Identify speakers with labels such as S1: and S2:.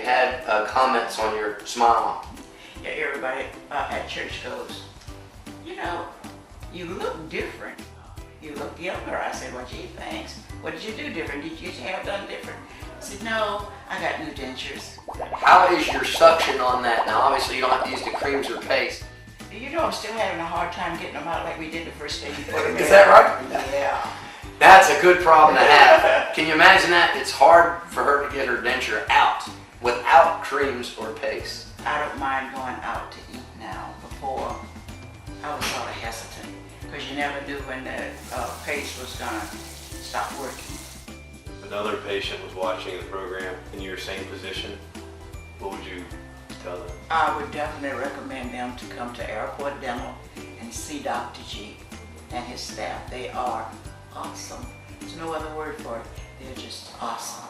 S1: had comments on your smile.
S2: Yeah, everybody at church goes, you know, you look different. You look younger. I said, well, gee, thanks. What did you do different? Did you have done different? I said, no, I got new dentures.
S1: How is your suction on that? Now, obviously, you don't have to use the creams or paste.
S2: You know, I'm still having a hard time getting them out like we did the first day you put them in.
S1: Is that right?
S2: Yeah.
S1: That's a good problem to have. Can you imagine that? It's hard for her to get her denture out without creams or paste.
S2: I don't mind going out to eat now. Before, I was sort of hesitant because you never knew when the paste was going to stop working.
S3: If another patient was watching the program in your same position, what would you tell them?
S2: I would definitely recommend them to come to Airport Dental and see Dr. G and his staff. They are awesome. There's no other word for it. They're just awesome.